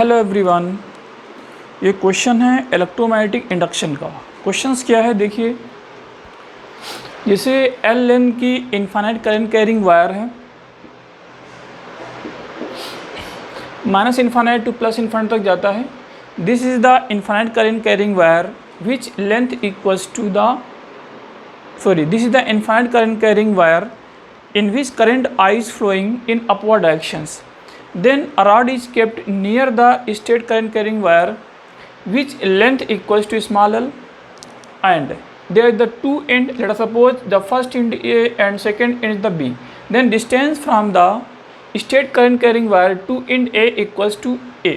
Hello everyone, ये question है electromagnetic induction का। क्वेश्चंस क्या है देखिए, जैसे एल लेंथ की इनफाइनाइट करंट कैरिंग वायर है, minus infinite to plus infinite तक जाता है। This is the infinite current carrying wire which length equals to the this is the infinite current carrying wire in which current I is flowing in upward directions. Then a rod is kept near the state current carrying wire which length equals to small l, and there are the two end. Let us suppose the first end A and second end is the B. Then distance from the state current carrying wire to end A equals to A.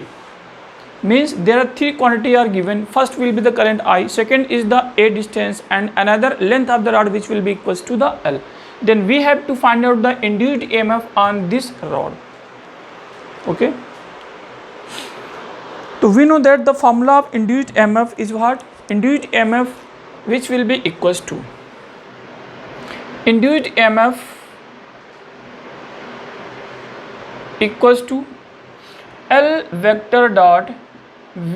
Means there are three quantity are given. First will be the current I, second is the A distance, and another length of the rod which will be equals to the L. Then we have to find out the induced EMF on this rod. Okay, so we know that the formula of induced EMF is what? Induced EMF which will be equals to induced EMF equals to L vector dot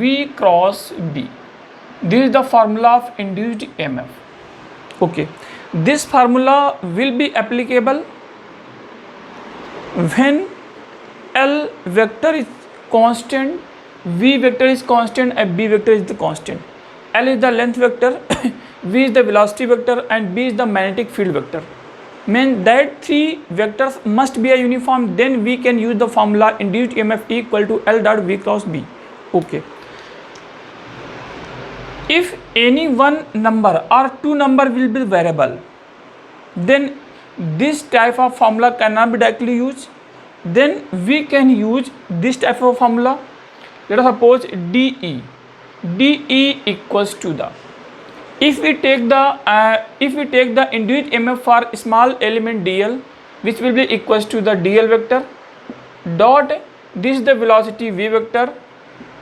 V cross B. This is the formula of induced EMF. Okay, this formula will be applicable when L vector is constant, V vector is constant, and B vector is the constant. L is the length vector, V is the velocity vector, and B is the magnetic field vector. Means that three vectors must be a uniform, then we can use the formula induced EMF equal to L dot V cross B. Okay, if any one number or two number will be variable, then this type of formula cannot be directly used. Then we can use this type of formula. Let us suppose DE equals to the, if we take the induced EMF for small element dl, which will be equals to the dl vector dot, this is the velocity v vector,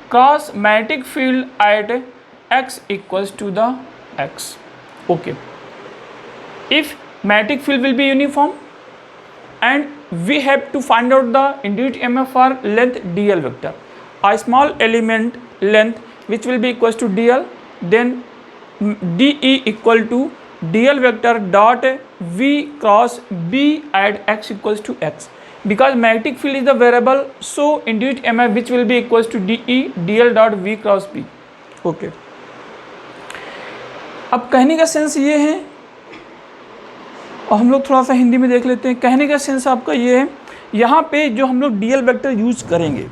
cross magnetic field at x equals to the x. Okay, if magnetic field will be uniform and we have to find out the induced EMF for length dl vector, a small element length which will be equals to dl, then DE equal to dl vector dot v cross b at x equals to x. Because magnetic field is the variable, so induced EMF which will be equals to DE dl dot v cross b. Okay, अब कहने का sense ये है, और हम लोग थोड़ा सा हिंदी में देख लेते हैं। कहने का सेंस आपका ये है, यहाँ पे जो हम लोग डीएल वेक्टर यूज करेंगे,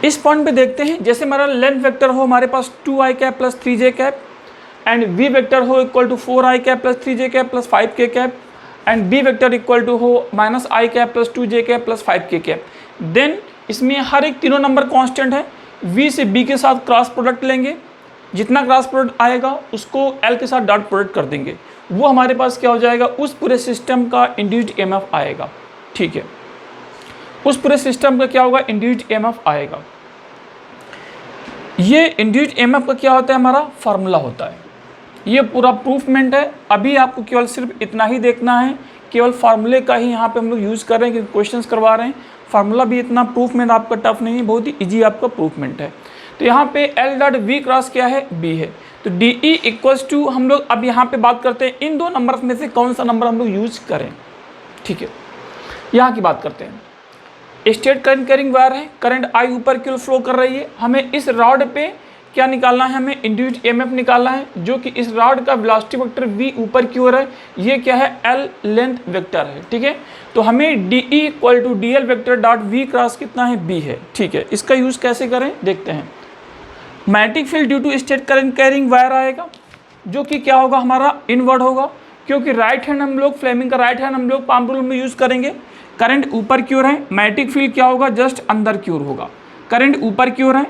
इस पॉइंट पे देखते हैं। जैसे हमारा लेंथ वेक्टर हो हमारे पास 2i cap plus 3j cap, and v vector हो equal to 4i cap plus 3j cap plus 5k cap, and b vector equal to हो minus i cap plus 2j cap plus 5k cap. Then इसमें हर एक तीनों number constant है। v से b के साथ क्रॉस प्रोडक्ट लेंगे, जितना क्रॉस प्रोडक्ट आएगा उसको l के साथ डॉट प्रोडक्ट कर देंगे, वो हमारे पास क्या हो जाएगा, उस पूरे सिस्टम का इंड्यूस्ड EMF आएगा। ठीक है, उस पूरे सिस्टम का क्या होगा, इंड्यूस्ड EMF आएगा। ये इंड्यूस्ड EMF का क्या होता है, हमारा फार्मूला होता है। ये पूरा प्रूफमेंट है। अभी आपको केवल सिर्फ इतना ही देखना है, केवल फार्मूले का ही यहाँ पे हम लोग यूज़ कर रहे हैं क्योंकि क्वेश्चंस करवा रहे हैं। फार्मूला भी इतना प्रूफमेंट आपका टफ नहीं है, बहुत ही इजी आपका प्रूफमेंट है। तो यहाँ पे L डॉट V क्रॉस क्या है, B है। तो DE इक्वल्स टू, हम लोग अब यहाँ पे बात करते हैं इन दो नंबर में से कौन सा नंबर हम लोग यूज करें। ठीक है, यहाँ की बात करते हैं। स्टेट करंट कैरिंग वायर है, करंट I ऊपर की ओर फ्लो कर रही है। हमें इस रॉड पे क्या निकालना है, हमें इंड्यूस्ड EMF निकालना है, जो कि इस रॉड का वेलोसिटी वेक्टर V ऊपर की ओर है। ये क्या है, L लेंथ वेक्टर है। ठीक है, तो हमें DE equal to DL vector dot V cross कितना है, B है। ठीक है, इसका यूज़ कैसे करें देखते हैं। Magnetic field due to straight current carrying wire आएगा, जो कि क्या होगा, हमारा इनवर्ड होगा, क्योंकि राइट हैंड हम लोग फ्लेमिंग का राइट हैंड हम लोग पाम रूल में यूज़ करेंगे। करंट ऊपर की ओर है, मैग्नेटिक फील्ड क्या होगा, जस्ट अंदर की ओर होगा। करंट ऊपर की ओर है,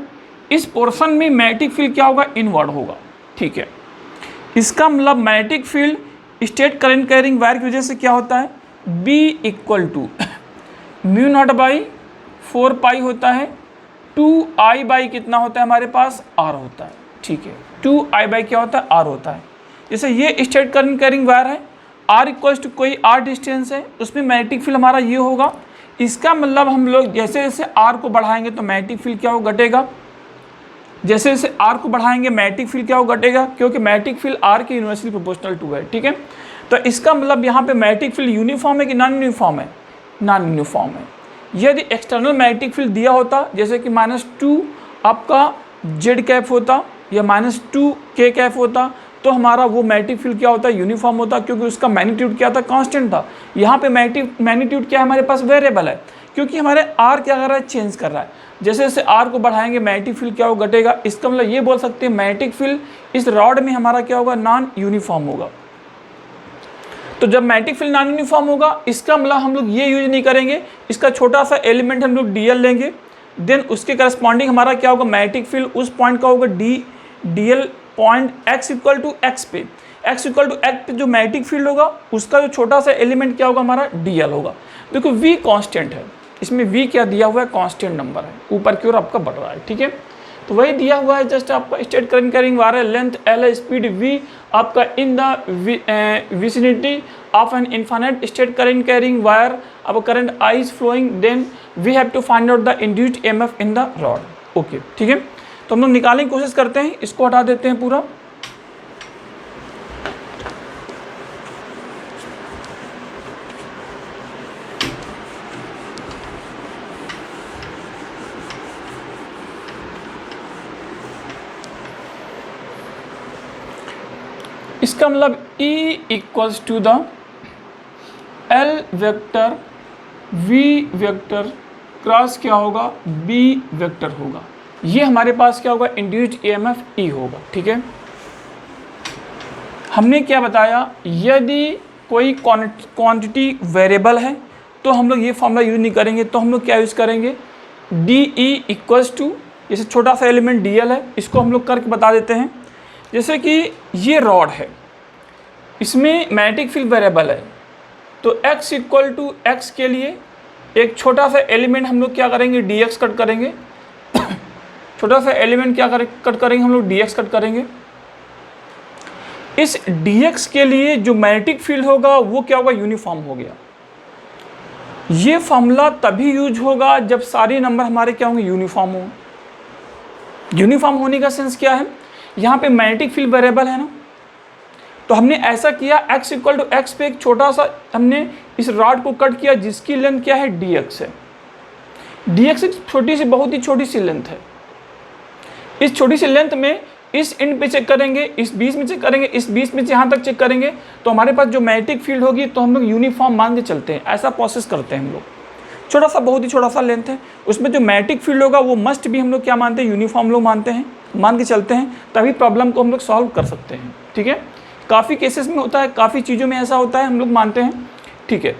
इस पोर्शन में मैग्नेटिक फील्ड क्या होगा, इनवर्ड होगा। ठीक है, इसका मतलब magnetic field straight current carrying wire की वजह से क्या होता है, B equal to mu naught by 4 pi होता है, 2i बाई कितना होता है हमारे पास, R होता है। ठीक है, 2i बाई क्या होता है, R होता है। जैसे ये स्टेट करंट कैरिंग वायर है, r इक्वल्स टू कोई r डिस्टेंस है, उसमें मैग्नेटिक फील्ड हमारा ये होगा। इसका मतलब हम लोग जैसे जैसे r को बढ़ाएंगे तो मैग्नेटिक फील्ड क्या हो घटेगा, जैसे जैसे r को बढ़ाएंगे मैग्नेटिक फील्ड क्या हो घटेगा, क्योंकि मैग्नेटिक फील्ड r के इन्वर्सली प्रोपोर्शनल टू है। ठीक है, तो इसका मतलब यहाँ पे मैग्नेटिक फील्ड यूनिफॉर्म है कि नॉन यूनिफॉर्म है, नॉन यूनिफॉर्म है। यदि एक्सटर्नल मैग्नेटिक फील्ड दिया होता जैसे कि -2 आपका z कैप होता या -2 k कैप होता, तो हमारा वो मैग्नेटिक फील्ड क्या होता है, यूनिफॉर्म होता, क्योंकि उसका मैग्नीट्यूड क्या था, कांस्टेंट था। यहाँ पे मैग्नीट्यूड क्या है हमारे पास, वेरिएबल है, क्योंकि हमारे r क्या कर रहा है, चेंज कर रहा है। जैसे जैसे r को बढ़ाएंगे मैग्नेटिक फील्ड क्या हो घटेगा। इसका मतलब ये बोल सकते हैं मैग्नेटिक फील्ड इस रॉड में हमारा क्या होगा, नॉन यूनिफॉर्म होगा। तो जब मैग्नेटिक फील्ड नॉन यूनिफॉर्म होगा, इसका मतलब हम लोग ये यूज नहीं करेंगे, इसका छोटा सा एलिमेंट हम लोग dl लेंगे, देन उसके करस्पॉन्डिंग हमारा क्या होगा, मैग्नेटिक फील्ड उस पॉइंट का होगा dl point x equal to x पे, x इक्वल टू x पे जो मैग्नेटिक फील्ड होगा उसका जो छोटा सा एलिमेंट क्या होगा, हमारा dl होगा। देखो v कांस्टेंट है, इसमें v क्या दिया हुआ है, कांस्टेंट नंबर है, ऊपर की ओर आपका बढ़ रहा है। ठीक है, तो वही दिया हुआ है, जस्ट आपका स्टेट करंट कैरिंग वायर है, लेंथ l है, स्पीड v आपका in the vicinity of an infinite straight current carrying wire, अब current I is flowing, then we have to find out the induced EMF in the rod. Okay, ठीक है, तो हम लोग निकालने की कोशिश करते हैं, इसको हटा देते हैं पूरा। इसका मतलब E equals to the L vector V vector cross क्या होगा, B वेक्टर होगा। ये हमारे पास क्या होगा, इंड्यूस्ड EMF E होगा। ठीक है, हमने क्या बताया, यदि कोई क्वांटिटी वेरिएबल है तो हम लोग ये फॉर्मूला यूज नहीं करेंगे, तो हम लोग क्या यूज करेंगे, DE इक्वल्स टू, जैसे छोटा सा एलिमेंट DL है, इसको हम लोग करके बता देते हैं। जैसे कि ये रॉड है, इसमें मैग्नेटिक फील्ड वेरिएबल है, तो x इक्वल टू x के लिए एक छोटा सा एलिमेंट हम लोग क्या करेंगे, dx कट करेंगे। छोटा सा एलिमेंट क्या कट करेंगे हम लोग, dx कट करेंगे। इस dx के लिए जो मैग्नेटिक फील्ड होगा वो क्या होगा, यूनिफॉर्म हो गया। ये फॉर्मूला तभी यूज होगा जब सारे नंबर हमारे क्या होंगे, यूनिफॉर्म हो। यूनिफॉर्म होने का सेंस क्या है, यहाँ पे मैग्नेटिक फील्ड वेरिएबल है ना, तो हमने ऐसा किया x इक्वल टू x पे एक छोटा सा हमने इस रॉड को कट किया जिसकी लेंथ क्या है, dx है। dx एक छोटी सी, बहुत ही छोटी सी लेंथ है। इस छोटी सी लेंथ में इस एंड पे चेक करेंगे, इस बीच में चेक करेंगे, इस बीच में से यहाँ तक चेक करेंगे, तो हमारे पास जो मैग्नेटिक फील्ड होगी तो हम लोग यूनिफॉर्म मान के चलते हैं, ऐसा प्रोसेस करते हैं हम लोग। छोटा सा, बहुत ही छोटा सा लेंथ है, उसमें जो मैग्नेटिक फील्ड होगा वो मस्ट भी हम लोग क्या मानते हैं, यूनिफॉर्म लोग मानते हैं, मान के चलते हैं, तभी प्रॉब्लम को हम लोग सॉल्व कर सकते हैं। ठीक है, काफ़ी केसेस में होता है, काफ़ी चीज़ों में ऐसा होता है, हम लोग मानते हैं। ठीक है,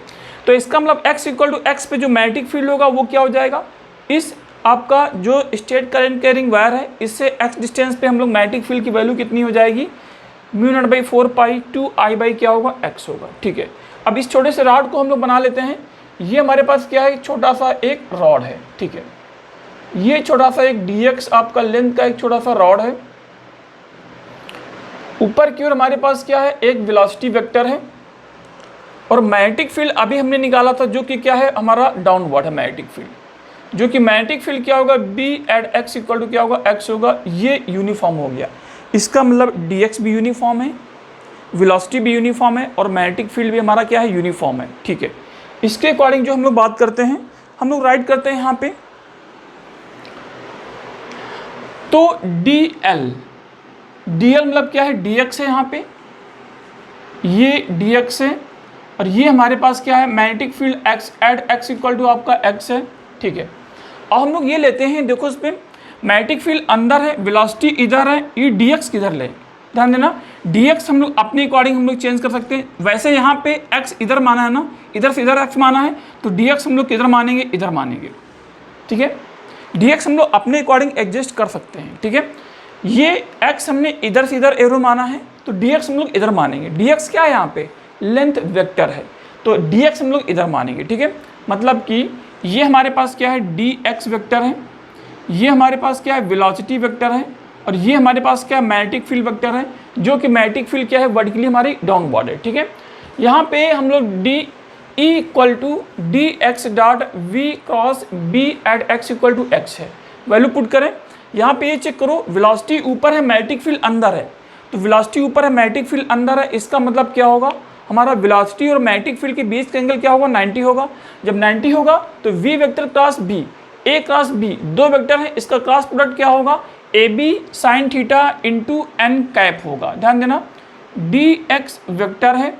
तो इसका मतलब x इक्वल टू x पे जो मैग्नेटिक फील्ड होगा वो क्या हो जाएगा, इस आपका जो स्टेट करंट कैरिंग वायर है इससे x डिस्टेंस पे हम लोग मैग्नेटिक फील्ड की वैल्यू कितनी हो जाएगी, μ0/4 पाई 2I बाई क्या होगा, x होगा। ठीक है, अब इस छोटे से रॉड को हम लोग बना लेते हैं। ये हमारे पास क्या है, छोटा सा एक रॉड है। ठीक है, ये छोटा सा एक dx आपका लेंथ का एक छोटा सा रॉड है। ऊपर की ओर हमारे पास क्या है, एक वेलोसिटी वेक्टर है, और मैग्नेटिक फील्ड अभी हमने निकाला था जो कि क्या है, हमारा डाउनवर्ड है मैग्नेटिक फील्ड, जो कि मैग्नेटिक फील्ड क्या होगा, B at x equal to क्या होगा, x होगा। ये यूनिफॉर्म हो गया, इसका मतलब dx भी यूनिफॉर्म है, वेलोसिटी भी यूनिफॉर्म है, और मैग्नेटिक फील्ड भी हमारा क्या है, यूनिफॉर्म है। ठीक है, इसके अकॉर्डिंग जो हम लोग बात करते हैं, हम लोग राइट करते हैं यहाँ पे, तो dl मतलब क्या है, dx है, यहाँ पे ये dx है, और ये हमारे पास क्या है, magnetic field x at x equal to आपका x है। ठीक है, और हम लोग ये लेते हैं, देखो इस पर मैग्नेटिक फील्ड अंदर है, वेलोसिटी इधर है, ये dx किधर ले, ध्यान देना, dx हम लोग अपने अकॉर्डिंग हम लोग चेंज कर सकते हैं। वैसे यहाँ पे x इधर माना है ना, इधर से इधर x माना है, तो dx हम लोग किधर मानेंगे, इधर मानेंगे। ठीक है, dx हम लोग अपने अकॉर्डिंग एडजस्ट कर सकते हैं। ठीक है, ये x हमने इधर से इधर एरो माना है, तो dx हम लोग इधर मानेंगे। dx क्या है, यहाँ पे लेंथ वेक्टर है, तो dx हम लोग इधर मानेंगे। ठीक है, मतलब कि ये हमारे पास क्या है, dx वेक्टर है, ये हमारे पास क्या है, वेलोसिटी वेक्टर है, और ये हमारे पास क्या है, मैग्नेटिक फील्ड वेक्टर है, जो कि मैग्नेटिक फील्ड क्या है, वर्टिकली हमारी डाउनवर्ड है। ठीक है, यहाँ पे हम लोग D E equal to D X dot V cross B at X equal to X है, वैल्यू पुट करें। यहाँ पे ये चेक करो, वेलोसिटी ऊपर है, मैग्नेटिक फील्ड अंदर है, तो वेलोसिटी ऊपर है, मैग्नेटिक फील्ड अंदर है, इसका मतलब क्या होगा, हमारा वेलोसिटी और मैग्नेटिक फील्ड के बीच का एंगल क्या होगा, 90 होगा। जब 90 होगा तो V vector cross B, A cross B, दो वेक्टर है, इसका क्रॉस प्रोडक्ट क्या होगा, A B sine theta into N cap होगा। ध्यान देना, डी एक्स वेक्टर है,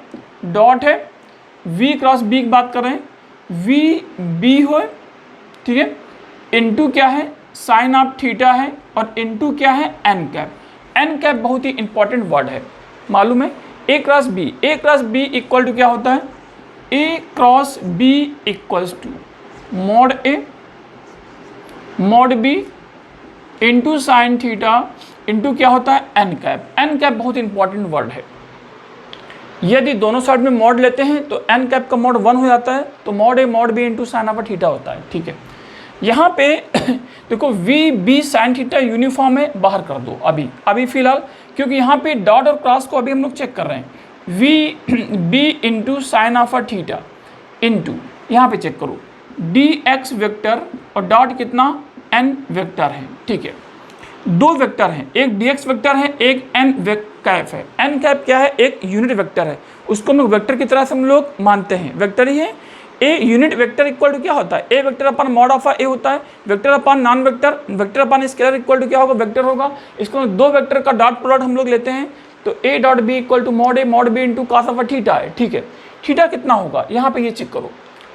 डॉट है, वी क्रॉस बी की बात कर रहे हैं, वी बी हो, ठीक है, इंटू क्या है, साइन ऑफ थीटा है, और इंटू क्या है, एन कैप। एन कैप बहुत ही इंपॉर्टेंट वर्ड है, मालूम है, A cross B, A cross B equal to क्या होता है, A cross B equals to mod A mod B into sine theta into क्या होता है, एन कैप। एन कैप बहुत इंपॉर्टेंट वर्ड है। यदि दोनों साइड में मॉड लेते हैं तो एन कैप का मॉड 1 हो जाता है, तो mod A mod B into sine of theta होता है, ठीक है। यहाँ पे देखो V B sine theta uniform है, बाहर कर दो अभी फिलहाल, क्योंकि यहाँ पे डॉट और क्रॉस को अभी हम लोग चेक कर रहे हैं। V B into sine of theta into यहाँ पे चेक करो डी एक्स वेक्टर और डॉट कितना, एन वेक्टर है, ठीक है। दो वेक्टर हैं, एक डी एक्स वेक्टर है, एक एन कैप है। एन कैप क्या है, एक यूनिट वेक्टर है, उसको हम लोग वेक्टर की तरह से हम लोग मानते हैं, वेक्टर ही है। A unit vector equal to क्या होता है, A vector upon mod of A होता है, vector upon non vector, vector upon scalar equal to क्या होगा, वेक्टर होगा। इसको दो वेक्टर का डॉट प्रोडक्ट हम लोग लेते हैं, तो A dot B equal to mod A mod B into cos of theta है, ठीक है। थीटा कितना होगा, यहाँ पे ये चेक करो,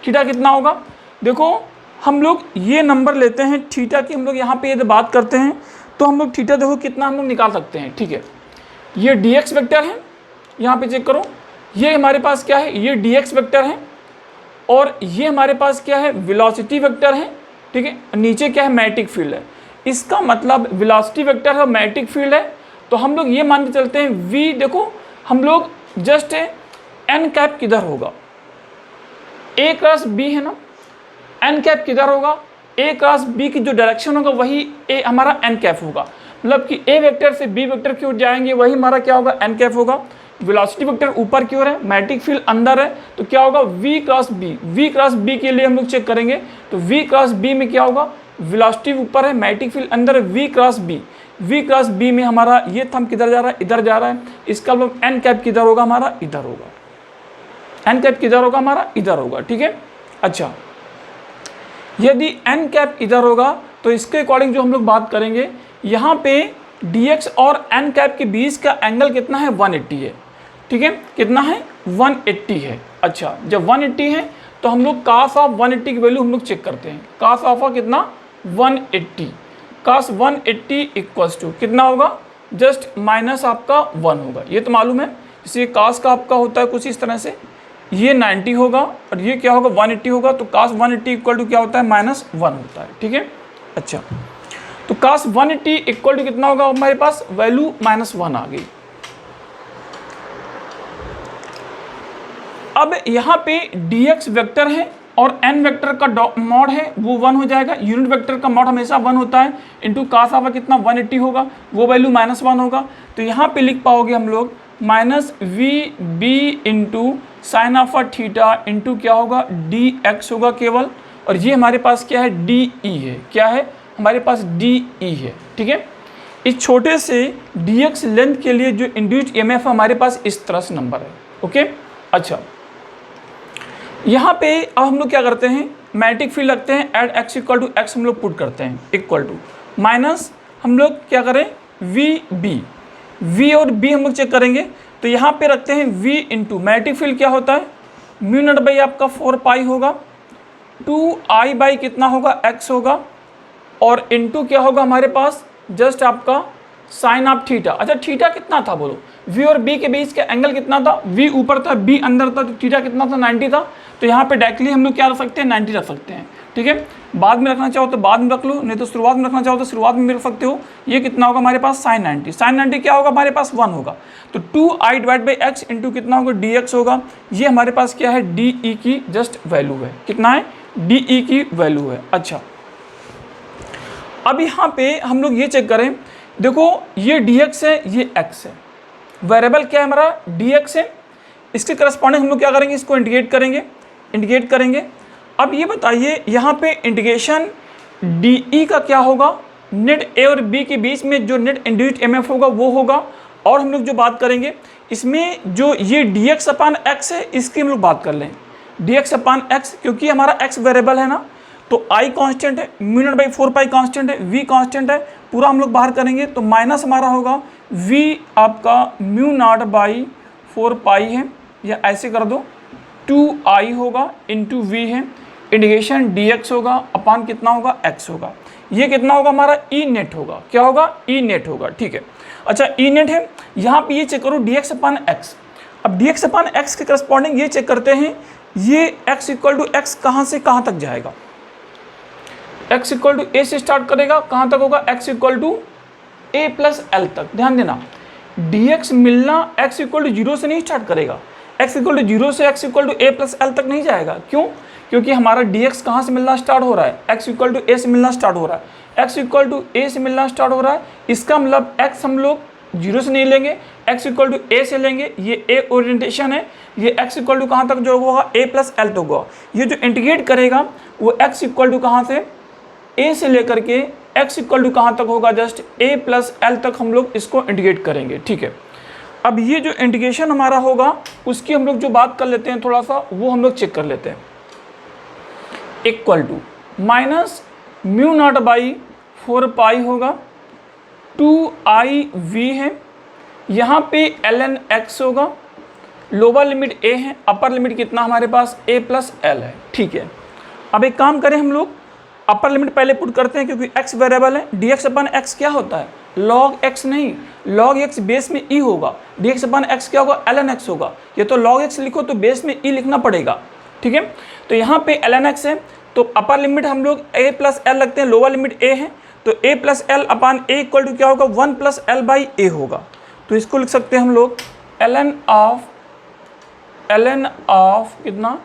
थीटा कितना होगा। देखो हम लोग ये नंबर लेते हैं थीटा की, हम लोग यहाँ पे यदि बात करते हैं तो हम लोग थीटा देखो कितना हम लोग निकाल सकते हैं, ठीक है। ये डी एक्स वेक्टर है, यहाँ पे चेक करो, ये हमारे पास क्या है, ये डी एक्स वेक्टर है, और ये हमारे पास क्या है, वेलोसिटी वेक्टर है, ठीक है। नीचे क्या है, मैग्नेटिक फील्ड है। इसका मतलब वेलोसिटी वेक्टर है, मैग्नेटिक फील्ड है, तो हम लोग ये मान के चलते हैं वी, देखो हम लोग जस्ट एन कैप किधर होगा, ए क्रॉस बी है ना, एन कैप किधर होगा, ए क्रॉस बी की जो डायरेक्शन होगा वही ए हमारा एन कैप होगा। मतलब कि ए वेक्टर से बी वेक्टर की ओर जाएंगे, वही हमारा क्या होगा, एन कैप होगा। वेलोसिटी वेक्टर ऊपर की ओर है, मैग्नेटिक फील्ड अंदर है, तो क्या होगा, V cross B. V cross B के लिए हम लोग चेक करेंगे, तो वी क्रॉस बी में क्या होगा, वेलोसिटी ऊपर है, मैग्नेटिक फील्ड अंदर है, V cross B. V cross B में हमारा ये थंब किधर जा रहा है, इधर जा रहा है, इसका मतलब एन कैप किधर होगा, हमारा इधर होगा। एन कैप किधर होगा, हमारा इधर होगा, ठीक है। अच्छा, यदि एन कैप इधर होगा तो इसके अकॉर्डिंग जो हम लोग बात करेंगे, यहाँ पे dx और एन कैप के बीच का एंगल कितना है, 180 है, ठीक है। कितना है, 180 है। अच्छा, जब 180 है तो हम लोग cos ऑफ 180 की वैल्यू हम लोग चेक करते हैं। cos ऑफ कितना, 180, cos 180 इक्वल्स टू कितना होगा, जस्ट माइनस आपका 1 होगा, ये तो मालूम है। इसलिए cos का आपका होता है कुछ इस तरह से, ये 90 होगा और ये क्या होगा, 180 होगा, तो cos 180 इक्वल टू क्या होता है, -1 होता है, ठीक है। अच्छा, तो cos 180 इक्वल टू कितना होगा, हमारे पास वैल्यू -1 आ गई। अब यहाँ पे dx वेक्टर है और n वेक्टर का मॉड है, वो 1 हो जाएगा। यूनिट वेक्टर का मॉड हमेशा 1 होता है, इंटू cos ऑफ कितना, 180 होगा, वो वैल्यू -1 होगा। तो यहाँ पे लिख पाओगे हम लोग -vb into sine of theta into क्या होगा, dx होगा केवल, और ये हमारे पास क्या है, de है, क्या है हमारे पास, de है, ठीक है। इस छोटे से dx लेंथ के लिए जो इंड्यूस्ड ईएमएफ हमारे पास इस तरह से नंबर है, ओके। अच्छा, यहाँ पे अब हम लोग क्या करते हैं, मैग्नेटिक फील्ड रखते हैं, at x equal to x हम लोग पुट करते हैं, इक्वल टू माइनस हम लोग क्या करें, v और b हम लोग चेक करेंगे, तो यहाँ पे रखते हैं v इंटू मैग्नेटिक फील्ड क्या होता है, म्यू नॉट बाई आपका 4 पाई होगा, 2i बाई कितना होगा, x होगा, और इंटू क्या होगा हमारे पास, जस्ट आपका साइन ऑफ थीटा। अच्छा, थीटा कितना था बोलो, v और b के बीच का एंगल कितना था, v ऊपर था, b अंदर था, तो थीटा कितना था, 90 था। तो यहाँ पे डायरेक्टली हम लोग क्या रख सकते हैं, 90 रख सकते हैं, ठीक है। बाद में रखना चाहो तो बाद में रख लो, नहीं तो शुरुआत में रखना चाहो तो शुरुआत में भी रख सकते हो। ये कितना होगा हमारे पास, साइन 90। साइन 90 क्या होगा हमारे पास, 1 होगा, तो 2i divide by x into कितना होगा, dx होगा। ये हमारे पास क्या है, de की जस्ट वैल्यू है, कितना है, de की वैल्यू है। अच्छा, अब यहाँ पे हम लोग ये चेक करें, देखो ये dx है, ये x है, वेरिएबल क्या है हमारा, dx है, इसके करस्पॉन्डिंग हम लोग क्या करेंगे, इसको इंटीग्रेट करेंगे। अब ये बताइए यहाँ पे इंटीग्रेशन डी का क्या होगा, नेट ए और बी के बीच में जो नेट इंड्यूस्ड एमएफ होगा वो होगा। और हम लोग जो बात करेंगे इसमें जो ये dx अपान एक्स है इसकी हम लोग बात कर लें, dx अपान एक्स, क्योंकि हमारा x वेरिएबल है ना, तो I कांस्टेंट है, म्यू नॉट बाई 4 कांस्टेंट है, v कांस्टेंट है, पूरा हम लोग बाहर करेंगे तो माइनस हमारा होगा v आपका म्यू नॉट बाई 4 है, या ऐसे कर दो 2i होगा इंटू v है, इंटीग्रेशन dx होगा अपान कितना होगा x होगा, ये कितना होगा हमारा ई नेट होगा, क्या होगा ई नेट होगा, ठीक है। अच्छा ई नेट है, यहाँ पे ये चेक करो dx अपान एक्स। अब dx अपान एक्स के करस्पॉन्डिंग ये चेक करते हैं, ये x इक्वल टू एक्स कहाँ से कहाँ तक जाएगा, x इक्वल टू ए से स्टार्ट करेगा, कहाँ तक होगा x equal to A plus L तक। ध्यान देना dx मिलना x इक्वल टू 0 से नहीं स्टार्ट करेगा, x इक्वल टू 0 से x equal to A plus L तक नहीं जाएगा। क्यों? क्योंकि हमारा dx कहाँ से मिलना स्टार्ट हो रहा है, x इक्वल टू ए से मिलना स्टार्ट हो रहा है, x इक्वल टू ए से मिलना स्टार्ट हो रहा है, इसका मतलब x हम लोग 0 से नहीं लेंगे, x इक्वल टू ए से लेंगे, ये a ओरिएंटेशन है, ये x इक्वल टू कहाँ तक जो होगा a प्लस एल तक होगा। ये जो इंटीग्रेट करेगा वो x इक्वल टू कहाँ से a से लेकर के x इक्वल टू कहाँ तक होगा, जस्ट a प्लस एल तक हम लोग इसको इंटीग्रेट करेंगे, ठीक है। अब ये जो इंटीग्रेशन हमारा होगा उसकी हम लोग जो बात कर लेते हैं थोड़ा सा, वो हम लोग चेक कर लेते हैं। Equal to minus mu naught by 4 होगा, 2i v है, यहाँ पे ln x होगा, लोअर लिमिट a है, अपर लिमिट कितना हमारे पास a प्लस एल है, ठीक है। अब एक काम करें हम लोग, अपर लिमिट पहले पुट करते हैं क्योंकि x वेरिएबल है, dx अपन x क्या होता है, log x नहीं, log x बेस में e होगा, dx अपन x क्या होगा, ln x होगा। ये तो log x लिखो तो बेस में e लिखना पड़ेगा, ठीक है। तो यहाँ पे ln x है, तो अपर लिमिट हम लोग a प्लस एल रखते हैं, लोअर लिमिट a है, तो a plus L upon a equal to क्या होगा, 1 प्लस एल बाई ए होगा। तो इसको लिख सकते हैं हम लोग ln ऑफ कितना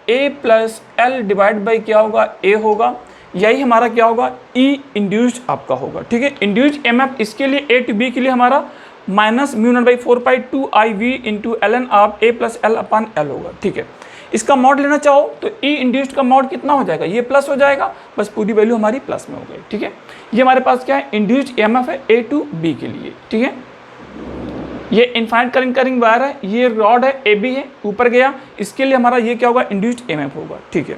a plus L divide by क्या होगा, a होगा, यही हमारा क्या होगा ई इंड्यूस्ड आपका होगा, ठीक है। इंड्यूस्ड एमएफ इसके लिए a टू b के लिए हमारा minus mu naught by 4 into ln of a plus L upon L होगा, ठीक है। इसका मॉड लेना चाहो तो ई इंड्यूस्ड का मॉड कितना हो जाएगा, ये प्लस हो जाएगा, बस पूरी वैल्यू हमारी प्लस में हो गई, ठीक है। ये हमारे पास क्या है, इंड्यूस्ड एमएफ है ए टू बी के लिए, ठीक है। ये इनफाइनाइट करंट वायर है, ये रॉड है ए बी है, ऊपर गया, इसके लिए हमारा ये क्या होगा, इंड्यूस्ड एमएफ होगा, ठीक है।